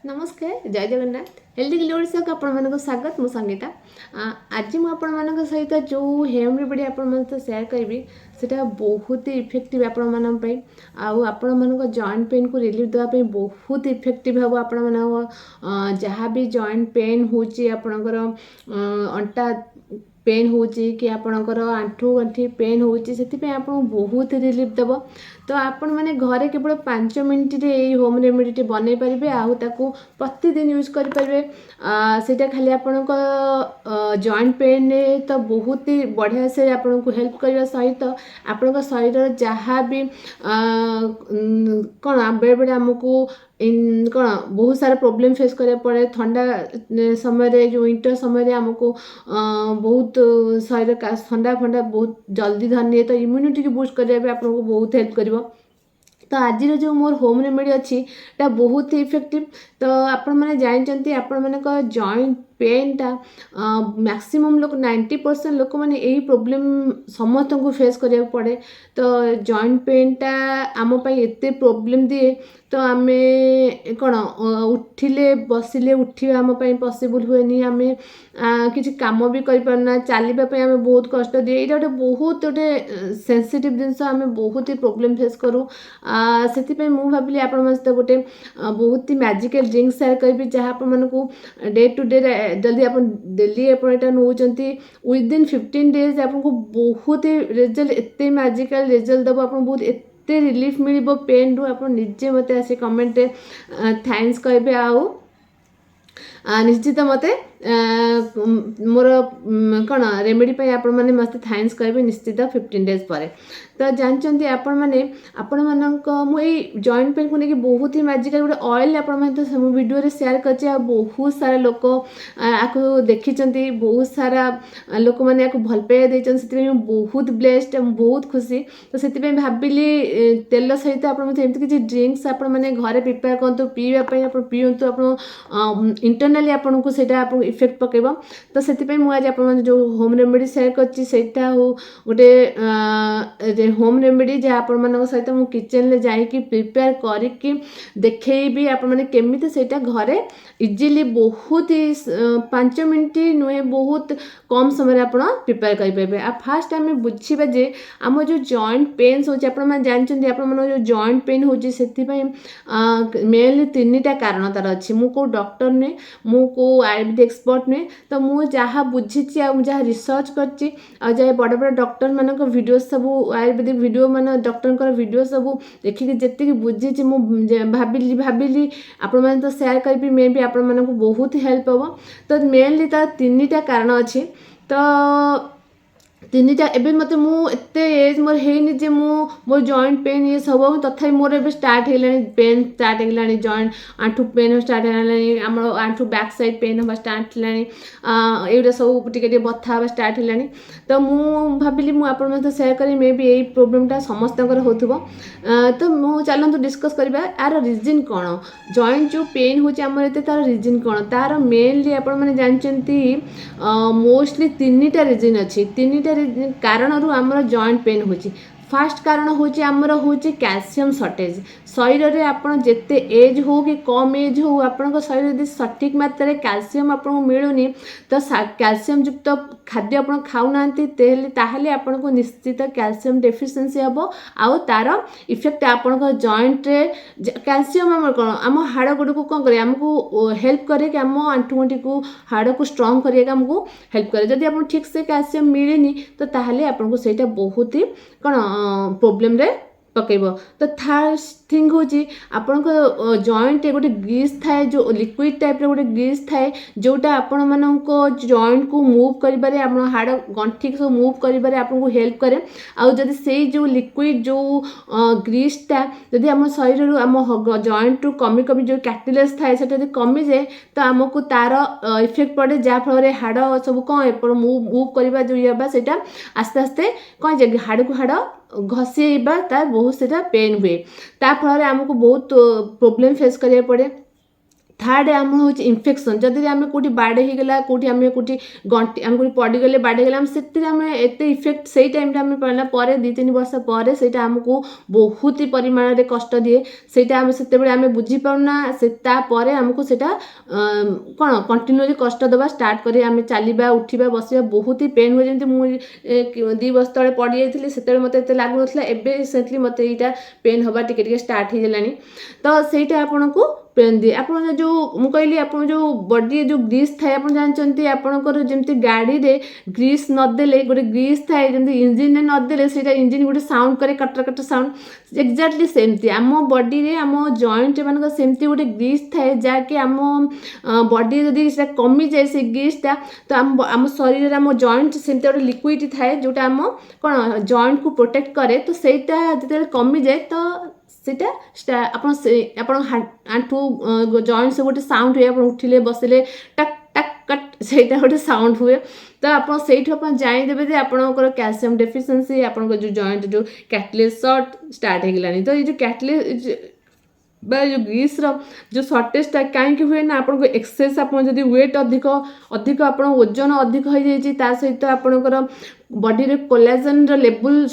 नमस्कार जय Jagannath healthy glow Odisha को आपण मानक स्वागत मु संगीता। आज मु आपण मानक सहित जो हेम रेमेडी आपण मानक शेयर करबी सेटा बहुत ही इफेक्टिव आपण मानक पई आपण मानक जॉइंट पेन को रिलीफ देवा पई बहुत इफेक्टिव हबो। आपण मानक जहाँ भी जॉइंट पेन होची आपणकर अंटा पेन होची कि आपणकर आंठू गंठी पेन होची से आपन बहुत रिलीफ देव। तो आपण मैंने घरे केवल 5 मिनट रे होम रेमेडी बनै पारे आकु प्रतिदिन यूज करें। सेटा खाली आपण जॉइंट पेन रे तो बहुत ही बढ़िया से आपन को हेल्प करने सहित आपण शरीर जहाँ भी कौन बेले बेले आमको कौन बहुत सारा प्रॉब्लम फेस करा पड़े। ठंडा समय जो विंटर समय आमको बहुत शरीर ठंडा फंडा बहुत जल्दी धरनी तो इम्यूनिटी की बूस्ट करने आपको बहुत हेल्प कर। तो आज जो मोर होम रेमेडी अच्छी बहुत ही इफेक्टिव। तो आपण मैंने जानते आपण मानक जॉइंट पेनटा मैक्सिमम लोग 90% लोक मैंने यही प्रोब्लेम समस्त को फेस करिया पड़े। तो जॉइंट पेनटा आम एते प्रोब्लेम दिए तो आम कौन उठिले बसिले उठा आम पॉसिबल हुए आम किसी काम भी करना चलवाई आम बहुत कष्ट दिए। ये गोटे बहुत गोटे सेंसिटिव जिनस आम बहुत ही प्रोब्लेम फेस करूँ। से मुझे भाविली आपण सहित गोटे बहुत ही मैजिकल ड्रिंक शेयर करी जहाँ आपको डे टू डे जल्दी आप डेली यहाँ नौकरी विदिन 15 डेज आपको बहुत ही रिजल्ट एत मैजिकल रिजल्ट दब आप बहुत एत रिलीफ मिल पेन रू आप निजे मत आसी कमेंट थैंक्स कहे निश्चित मत मोर कौन रेमेडी पे आपण मैंने मत थैंक्स कहे निश्चित 15 डेज पर। तो जानते आपण मैंने आपण मानक मुझे जॉइंट पेन को लेकिन बहुत ही मैजिकल गोटे ऑयल आपण वीडियो शेयर कर बहुत सारा लोक आपको देखी बहुत सारा लोक मैंने भल पाइबा देते बहुत ब्लेस्ड बहुत खुशी। तो से भाविली तेल सहित आपमती किसी ड्रिंक्स आप घरे प्रिपेयर करूँ पीवाई आप पीतु आप इंटरनाली आपन को इफेक्ट पकेब। तो से मुझे आप जो होम रेमेडी शेयर करता हो गोटे होम रेमेडी जहाँ आपण सहित मु किचन ले जाइकी प्रिपेयर करके देखी आपण केमी से घरे इजिली बहुत ही 5 मिनट नुहे बहुत कम समय आप प्रिपेयर करेंगे। आ फास्ट आम बुझा जे आम जो जॉइंट पेन्स हो जानते जो जॉइंट पेन हो मेनली 3टा कारण तार अच्छी मु को डॉक्टर नुहे मु को आयुर्वेदिक एक्सपर्ट नुहे। तो मुझे जहाँ बुझी जहाँ रिसर्च कर बड़ बड़ डॉक्टर मान वीडियो सब आयुर्वेदिक वीडियो मान डॉक्टर वीडियो सब देखिए जी बुझी भाविली आपण मैंने तो शेयर करी मे भी आपण मानक बहुत हेल्प हम। तो मेनली तार 3टा कारण अच्छी। तो 3टा एबे मत मुझे एज मोर है जे मोर जॉइंट पेन ये सब तथा मोर ए स्टार्ट है पेन स्टार्ट है जॉइंट आंठू पेन स्टार्ट है आम आंठू बैक साइड पेन हम स्टार्ट है ये सब टे बथा हाँ स्टार्ट है। तो मुझे भाविली मुझे शेयर करी मे भी यही प्रोब्लेमटा समस्त हो। तो मुझे चलतु डिस्कस करवा यार रिजन कौन जॉइंट जो पेन होमर तार रिजन कौन तार मेनली आप जानते मोस्टली 3टा रिजन अच्छी। 3टा कारण आमर जॉइंट पेन हो। फास्ट कारण हूँ आमर हूँ कैल्शियम शॉर्टेज शरीर में आप जिते एज हो कि कम एज हो आपण शरीर यदि सठिक मात्रा कैल्शियम आपको मिलूनी तो कैल्शियम युक्त खाद्य आप खाऊना ताहले आपण को निश्चित कैल्शियम डेफिशिएंसी हम आउ तार इफेक्ट आपण जॉइंट रे कैल्शियम आम कौन आम हाड़ गुड़ को कौन करे आमको हेल्प करे कि आम आंठुगंठी को हाड़ को स्ट्रॉन्ग करिए आमको हेल्प करे। जदि आप ठीक से कैल्शियम मिलेनी तो ताहले आपण को सेटा बहुत ही कौन प्रोब्लेम रे पकेब। तो थर्ड थिंग हूँ आपण जॉइंट गोटे ग्रीस थाए जो लिक्विड टाइप गोटे ग्रीस थाए जोटा आपण मानक जॉइंट को मूव करें हाड़ गंठी को मूव करें आपको हेल्प करे। आउ जदि से जो लिक्विड जो ग्रीसटा जदि आम शरीर आम जॉइंट रू कमी कमी जो कैटिलेज थाए से कमी जाए तो आमको तार इफेक्ट पड़े जहाँफल हाड़ सब कौन मूव करवा जो ये सेटा आस्ते आस्ते कौन हाड़ को हाड़ घसीबा तार बहुत से पेन हुए ता फल आमको बहुत प्रोब्लेम फेस करिया पड़े। थार्ड आम हूँ इन्फेक्शन जदि आम कौटी बाड़े होगला कौटी आम कौटी गंटी आम कौटी पड़गले बाड़ेगले आम से एत इफेक्ट से टाइम आम पड़ला 2-3 वर्ष पर से आमको बहुत ही परिमाण में कष्ट दिए से आम बुझीपारूना से आमको से कौन कंटिन्यूली कष्ट दबा स्टार्ट कर आम चलवा उठा बसवा बहुत ही पेन हुए जमी मुझे 2 वर्ष तले पड़ जाइए से मत लगुन एवं रिसेंटली मत यहाँ पेन हवा टे स्टार्ट हो गलानी तो सहीटा आपन को पेन दिए आप जो मुझे आप जो बॉडी जो ग्रीस थाए आप जानते आपंकर जमी गाड़ी में ग्रीस नदेले गोटे ग्रीस थाए जमी इंजिन में नदेले से इंजिन गोटे साउंड करे कटर कटर साउंड एक्जाक्टली सेमती आम बॉडी रे आम जॉइंट मान सेमती गोटे ग्रीस थाए जहाँकि आम बॉडी जदि कमी जाए से ग्रीसटा तो आम शरीर आम जॉइंट सेमती गोटे लिक्विड थाए जोटा आम कौन जॉइंट को प्रोटेक्ट करे तो सहीटा जो कमी जाए तो सेटा आपण आंठू जॉइंट से गोटे साउंड हुए आप उठिले बसिले टक टक कट से गोटे साउंड हुए तो आप जानीदेवे जे आपंकर कैल्शियम डेफिशिएंसी आपन जो जॉइंट जो कैटलेस शॉर्ट स्टार्ट हो गलानी तो ये जो कैटलेस जो ग्रीस जो सर्टेजटा कहीं हुए ना आपको एक्सेस आप वेट अधिक अधिक आप ओजन अधिक हो जाता सहित आपंकर बॉडी कोलाजन लेवल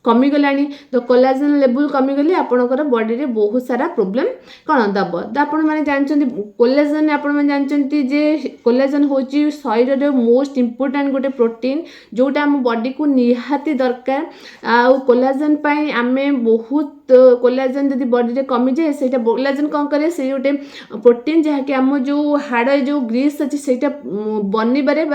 कमीगला तो कोलाजन लेवल कमीगले आपंकर बॉडी रे बहुत सारा प्रोब्लेम कौन दब तो आपण मैंने जानते कोलाजन आपण जानते जे कोलाजन हूँ शरीर रे मोस्ट इम्पोर्टाट गोटे प्रोटीन जोटा आम बॉडी को निहाती दरकार आउ कोलाजन आम बहुत कोलाजन जब बॉडी रे कमी जाए से कोलाजन कौन करे से गोटे प्रोटीन जहाँकि आम जो हाड़ जो ग्रीस अच्छी से बनइबारे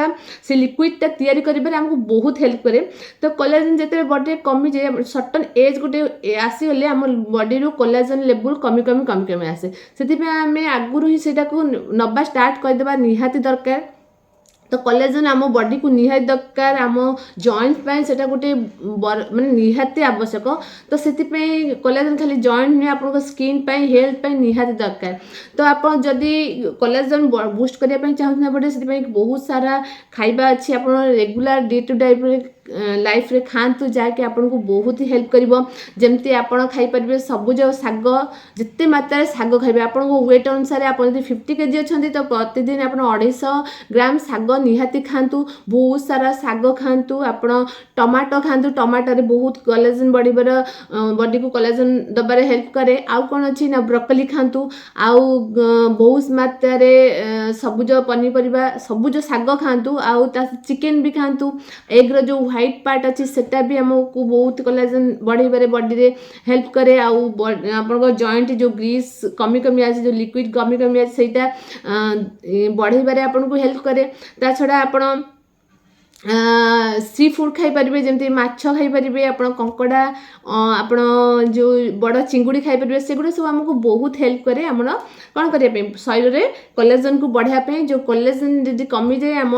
से लिक्विडटा तैयारी करिबारे हमको बहुत हेल्प करे तो कोलाजन जिते बॉडी कमी जाए सर्टन एज गोटे आसीगले आम बॉडी रू कोलाजन लेवल कमी कमी कमी कमी आसे से आम आगुरी ही से नवा स्टार्ट करदेबा निहाती दरकार तो कोलाजन आम बॉडी को निहाती दरकार आम जॉइंट से गोटे माने निहाती आवश्यक तो से कोलाजन खाली जॉइंट नुहे आप स्किन हेल्थ निहाती दरकार तो आप जदि कोलाजन बूस्ट करने चाहते बॉडी से बहुत सारा खाइबा अच्छी आप regular day to day life रे खातु जहाँकि आपन को बहुत ही हेल्प करिवो जेमती आपण खाई परिबे सबुज साग जिते मात्रा साग खाइबे आपन को वेट अनुसार आप 50 kg अछंती तो प्रतिदिन आप 250 ग्राम साग निहाती खातु बहुत सारा साग खातु आपण टमाटो खातु टमाटो रे बहुत कोलाजन बढ़िबार बॉडी को कोलाजन दबारे हेल्प करे आउ कोन अछि ना ब्रोकोली खातु आउ बहुत मात्रा रे सबुज पनीपरिबा सबुज साग खातु आउ चिकन भी खातु एग रो जो व्हाइट पार्ट अच्छी सेटा भी हमको बहुत कोलाजन बढ़ेबारे बॉडी रे हेल्प करे आउ आपन जॉइंट जो ग्रीस कमी कमी आसे जो लिक्विड कमी कमी आसे सेटा बढ़ेबारे आपन को हेल्प करे ता छड़ा आपन सी फूड खाई पारे जमी माछ खाई पारे आप कंकड़ा आप जो बड़ चिंगुड़ी खाई पारे सेगुड़ा सब आमको बहुत हेल्प करे आम कौन करने शरीर में कोलाजन को बढ़ापे जो कोलाजन जी कमी जाए आम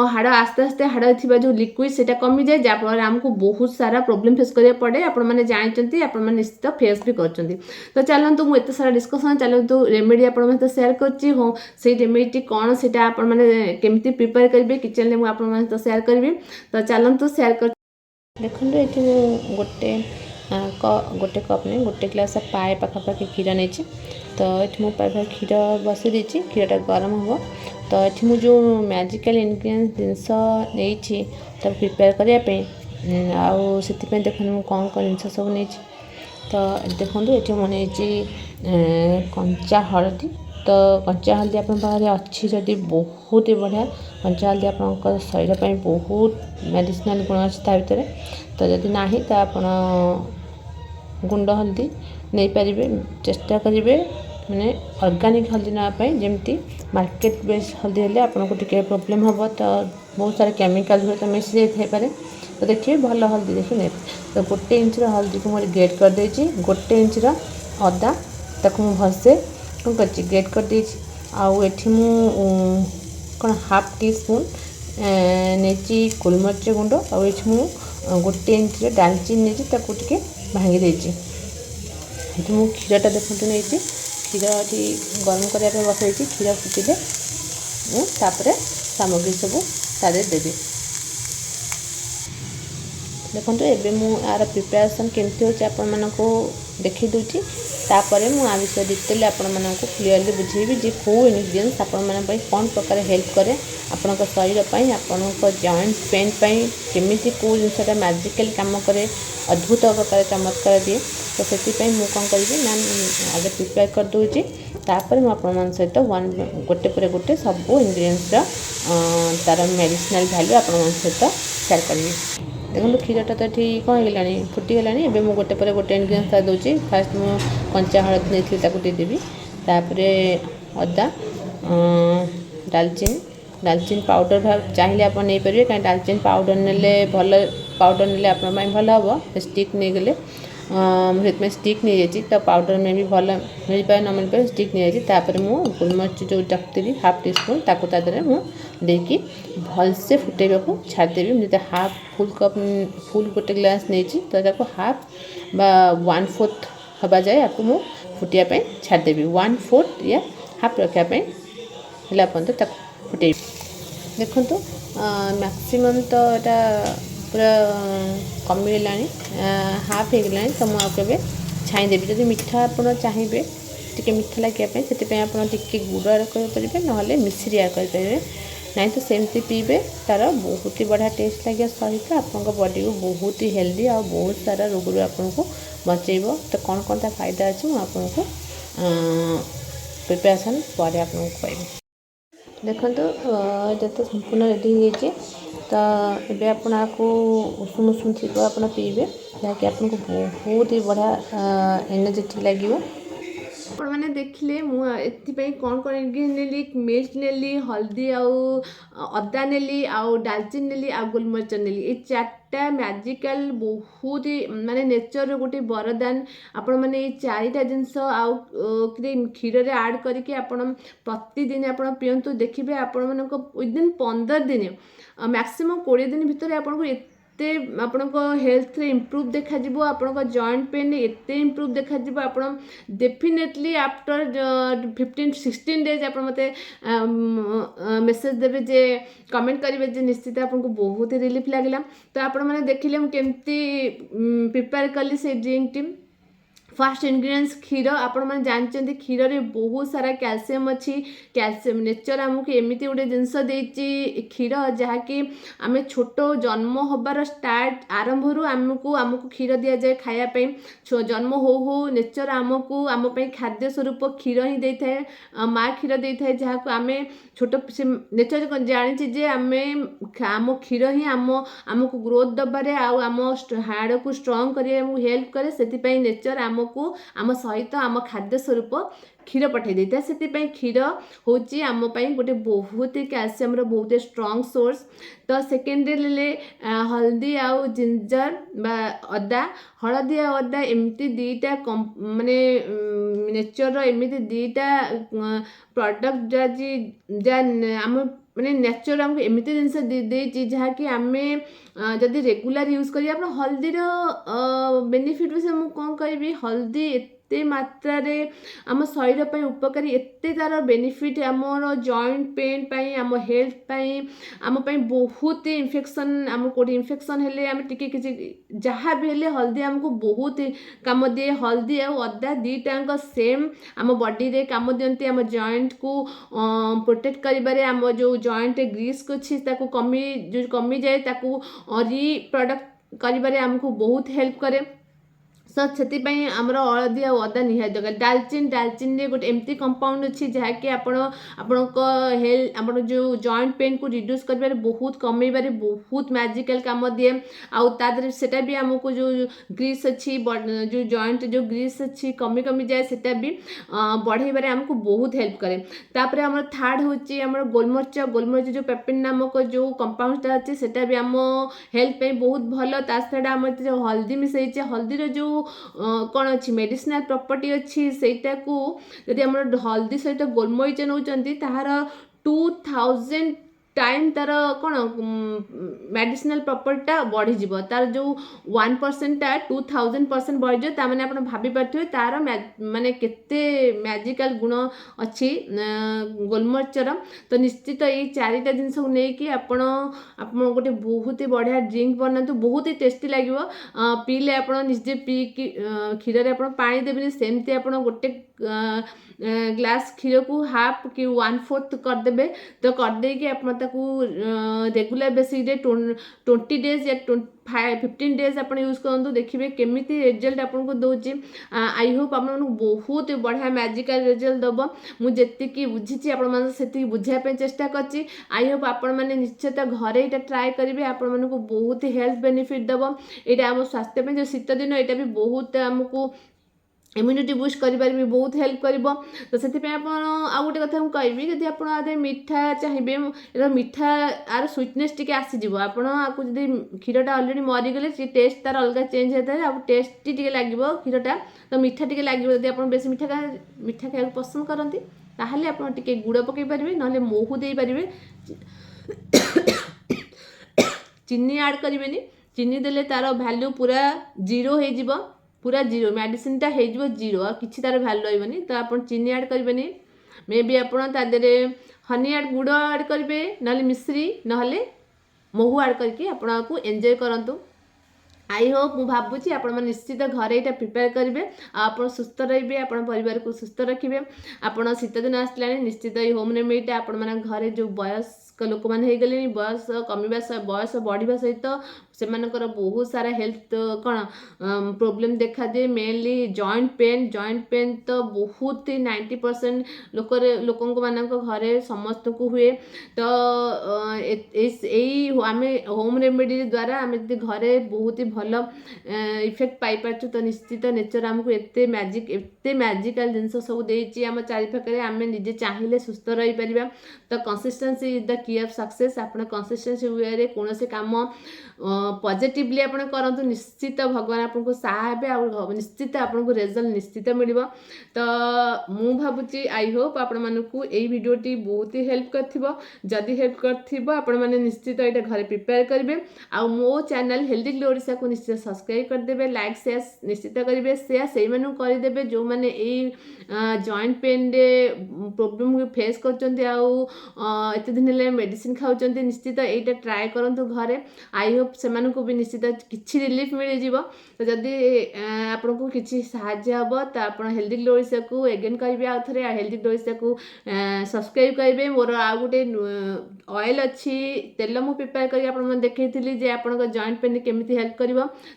हाड़ आस्ते आस्ते हाड़ थी जो लिक्विड से कमी जाए जहाँफल आमको बहुत सारा प्रोब्लेम फेस करा पड़े आपण मैंने जानते आप निश्चित फेस भी कर तो चलतु मुझे सारा डिस्कसन चलतु रेमेडी आप सेयार कर से रेमेडी कौन से केमती प्रिपेयर करेंगे किचन में मुझे तो सेयार करी तो चलतु सेयार कर देखो ये गोटे गोटे कप नहीं गोटे ग्लास पाए पाखापाखि क्षीर नहीं तो ये मुझे क्षीर बसई देती क्षीरटा गरम हम तो ये मुझे जो मैजिकल इनग्रेडिएंट्स जिनस नहीं तो प्रिपेयर करने आउ से देखो मुझे कौन कौन जिन सब नहीं तो देखो ये मुझे कंचा हलदी तो कंचा हल्दी आप अच्छी जदि बहुत ही बढ़िया कंचा हल्दी आप शरीर पर बहुत मेडिसिनाल गुण अच्छी भितर तो जदि ना तो आप गुंड हल्दी नहीं पारे चेष्टा करेंगे मैंने ऑर्गेनिक हल्दी नापी जमी मार्केट बेस हल्दी हेल्ले आपको टी प्रोब्लेम हम तो बहुत सारा केमिकल हुए तो मिसी जाए तो देखिए भल हल्दी देखिए नहीं तो 1 इंच हल्दी को मुझे ग्रेट कर देती 1 इंच अदा ताको भलसे कौन कर ग्रेट कर देती आउ एठी मु कौन हाफ टी स्पून नहीं गोलमरिच गुंड आउ ये मु 1 इंच डालचीनी नहीं ताको टिके भांगी देती ये मु क्षीरटा देखते नहीं क्षीर ये गरम करने बसई क्षीर फुटिले तापर सामग्री सब तादे देवी देखो एबे मु यार प्रिपरेशन केमती होची आपण मानको देखि दूची तापर मु आ विषय डिटेल आपण मानको क्लियरली बुझेबी जे को इंग्रेडिएंट्स आपण मान पई कोन प्रकार हेल्प करे आपण को शरीर पई आपण को जॉइंट पेन पई केमिति को जिनसटा मैजिकल काम करे अद्भुत प्रकार चमत्कार दिए तो से मु कौन करी ना आगे प्रिपेयर कर दूची तापर मु आपण मान सहित वन गोटे पर गोटे सब इंग्रेडिएंट्स तार मेडिसिनल वैल्यू आपण मान सहित शेयर करी देखो क्षीरटा तो ये कौन है फुटीगला एवं मुझे गोटे पर गोटे इंग्रेडिएंट्स दूसरी फास्ट मु कंचा हलदी नहीं देवी तापर अदा डालचीनी पाउडर चाहिए आप नहीं पारे कहीं डालचीनी पाउडर ने भल पाउडर ने आप भल हम स्टिक नहीं गले से स्टिक नहीं जाइए तो पाउडर में भी भल मिल पाए न मिल पाए स्टिक नहीं जाइए मुझे गोलमरीच जो रखी हाफ टी स्पून ताको मुझे भलसे फुटेबा को छाड़देवी जो हाफ फुल कप फुल गोटे ग्लास नहीं तो हाफ बा 1/4 हवा जाए आपको मु फुटिया छाड़देवी 1/4 या हाफ रखापी है पर्यंत फुटे देखु मैक्सिमम तो यहाँ पूरा कमिगला हाफ हो गला तो मुझे छाईदेवी जब मीठा आप चाहिए टी मीठा लगे से आप गुड़ ऐड करेंगे ना मिश्री ऐड करेंगे नहीं तो सेमती पीबे तार बहुत ही बढ़िया टेस्ट लगे सहित आपको बॉडी को बहुत ही हेल्दी और बहुत सारा रोग आपको बचेब तो कौन कौन ता फायदा अच्छे मुझे आपको प्रिपरेशन पर आपको कहबी देखो जो संपूर्ण रेडी हो तो ये आपको उषुम उषुम थी आप पीबे जहाँकि आपको बहुत ही बढ़िया एनर्जेटिक लगे आपण मैंने देखिले मुझे कौन कौन इंग्रेडिएंट नेली मिल्क नेली हल्दी अदा नेली डालचीनी नेली गोलमरीच नेली ये चार्टा मैजिकल बहुत ही माने नेचर गोटे वरदान आपण मैंने ये चारिटा जिनस क्षीर में आड करके प्रतिदिन आप पीतु देखिए आपण मान विदिन 15 दिन मैक्सिमम 20 दिन भितर आपको आपको हेल्थ रे इम्प्रूव देखा आपको जॉइंट पेन एते इम्प्रूव देखा आप डेफिनेटली आफ्टर 15-16 डेज आप मते मेसेज देवे जे कमेंट करेंगे जे निश्चित आपको बहुत ही रिलीफ लगला तो आपण मैंने देखिले केमती प्रिपेयर कली से ड्रिंक टी फास्ट इंग्रेडिएंट्स क्षीर आपण मैंने जानते क्षीर रे बहुत सारा कैल्शियम अच्छी कैल्शियम नेचर आमको एमती गोटे जिनस क्षीर जहाँकि आम छोट जन्म हबार स्टार्ट आरंभ आमको आमको क्षीर दि जाए खायापी जन्म हो नेचर आमको आम खाद्य स्वरूप क्षीर ही दे थाए माँ क्षीर दे थाए जहाँ को आम छोट नेचर जानी आम आम क्षीर ही आमको ग्रोथ दबारे आम हाड़ को स्ट्रंग कर हेल्प करे से नेचर आमको आम सहित आम खाद्य स्वरूप क्षीर पठे देता है से क्षीर हूँ आम गोटे बहुत ही कैल्शियम बहुत स्ट्रंग सोर्स तो सेकेंडरी हल्दी आउ जिंजर बा अदा हलदी आ अदा एमती दीटा माने नेचर एमती दीटा प्रोडक्ट जा आम माने नेचर आमको एमती जिनस देती जहाँकि आम जदि रेगुलर यूज करिए आप हल्दीर बेनिफिट विषय मुझे कौन कहि हल्दी एते मात्रा रे आम शरीर पर उपकारी एते तार बेनिफिट आमर जॉइंट पेन पाई आम हेल्थ पाई आम बहुत ही इन्फेक्शन आम कोटी इन्फेक्शन हेले आम टिके किसी जहाँ भी हेले हल्दी आमको बहुत काम दिए हल्दी और अदा दीटाक सेम आम बॉडी रे काम दियंती आम जॉइंट को प्रोटेक्ट करिबारे आम जो जॉइंट ग्रीस अच्छी कमी जाए ताकू रिप्रोडक्ट करिबारे आमको बहुत हेल्प करे सो से आमर हलदी और अदा निहाती दरकार डालचीनी गोटे एमती कंपाउंड अच्छी जहाँकि हेल्थ आप जो जॉइंट पेन को रिड्यूस कर बहुत कमेबारे बहुत मैजिकल काम दिए आदर सेटा भी आमको जो ग्रीस अच्छी जो जॉइंट जो ग्रीस अच्छी कमी जाए सेटा भी बढ़ेबारे आमको बहुत हेल्प करे तापर आमर थर्ड होची आमर गोलमरीच जो पेपिन नामक जो कंपाउंडटा अच्छी सेटा भी आम हेल्थ पे बहुत भल ता छड़ा आम जो हल्दी मिसई हल्दीर जो कौन अच्छी मेडिसिनल प्रॉपर्टी अच्छी सेटा को यदि आम हल्दी सहित गोलमरीच नौकरी तार 2000 टाइम तार कौन मेडिसिनल प्रॉपर्टीटा बढ़ीज तार जो 1% 2000% बढ़ीज ताने आप भाभी पारे तार माने केते मैजिकल गुण अच्छी गोलमरिचर। तो निश्चित ये चारिटा जिनस को लेकिन आप गोटे बहुत ही बढ़िया ड्रिंक बनातु बहुत ही टेस्टी लगे पीले आप निजे पी क्षीर आप पानी देवे सेमती आप गोटे ग्लास क्षीर को हाफ कि 1/4 करदे तो करदे कि आप रेगुलर बेसिस 20 डेज या 15 डेज आप यूज करूँ देखिए केमी रिजल्ट आपको दूसरी। आई होप आप बहुत बढ़िया मैजिकल रिजल्ट दब मुझे बुझी आपसे बुझापी चेष्टा कर। आई होप आप निश्चित घरे यहाँ ट्राए करेंगे आपण को बहुत ही हेल्थ बेनिफिट दब यहाँ आम स्वास्थ्य जो शीत दिन यहाँ भी बहुत आमको इम्यूनिटी बुस्ट करें बहुत हेल्प कर। तो से आप गोटे कथा मुझे जब आप मीठा चाहिए मीठा आर स्वीटनेस टी आसीज आपको जब क्षीरटा अलरेडी मरीगले टेस्ट तार अलग चेंज होता है आप टेस्टी टी लगे क्षीरटा तो मीठा टी लगे जब आप बेस मीठा खाया पसंद करती ताहले आप गुड़ पकई पारे ना महू दे पारे चीनी ऐड करेंगे चीनी देले तार भैल्यू पूरा जीरो हो पूरा जीरो मेडिसिनटा हो जीरो किसी तार भैल्यू रही तो आप चीनी ऐड करेंगे मे बी आपड़ तादे हनी ऐड गुड़ ऐड करेंगे ना मिश्री ना महू ऐड करके आपको एंजॉय करूँ। आई होप मु भावुची आप निश्चित घरे यहाँ प्रिपेयर करेंगे आप सुस्थ रे आप परिवार को सुस्थ रखिए। आप शीत दिन आसला निश्चित होम रेमेडीटा आप घरे जो वयस्क लोक मैंने गले बयस कमिवा बयस बढ़िया सहित से बहुत सारा हेल्थ कौन प्रोब्लेम देखा दिए मेनली जॉइंट पेन तो बहुत ही 90% लोक घरे समस्त को हुए। तो यही आम होम रेमेडी द्वारा आम घरे बहुत ही भल इफेक्ट पाई पार्छु। तो निश्चित नेचर आमको एते मैजिकल जिनस सब देती आम चारिपाखे आम निजे चाहिए सुस्थ रही पार। तो consistency is the key of success आप कंसिस्टेंसी वे कौन से काम पॉजिटिवली आप करूँ निश्चित भगवान आपको साहे आ निश्चित आपको रिजल्ट निश्चित मिल। तो मु भावुची आई होप आपण मानकू यही वीडियोटी बहुत ही हेल्प करदी हेल्प कर निश्चित यहाँ घरे प्रिपेयर करेंगे। आ मो चैनल हेल्दी ग्लो ओडिशा को निश्चित सब्सक्राइब करदे लाइक शेयर निश्चित करेंगे शेयर से करदे जो मैंने जॉइंट पेन रे प्रोब्लेम फेस करते दिन मेडिसिन खाऊँ निश्चित यहाँ ट्राए करूँ घरे। आई होप से भी निश्चित किसी रिलीफ मिल जाव। तो जदि आपन को किसी साहाय्य हम तो आप हेल्दी ग्लो ओडिशा को एगेन करेंगे आउ थे हेल्दी ग्लो ओडिशा को सब्सक्राइब करेंगे। मोर आउ गोटे ऑयल अच्छी तेल मु प्रिपेयर कर आप देखी जे आप जॉइंट पेन केमी हेल्प कर।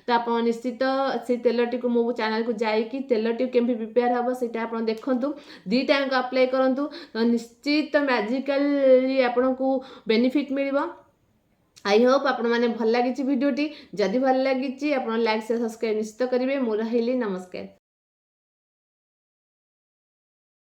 तो आप निश्चित से तेलटी को मो चैनल को जाकि तेलटी केमी प्रिपेयर हम से देखु दीटा अप्लाई करूँ तो निश्चित मैजिकली आपन को बेनिफिट मिल। आई होप आप भल लगी वीडियोटी जदि भल लगी आप लाइक से सब्सक्राइब निश्चित करेंगे। मोर रही नमस्कार।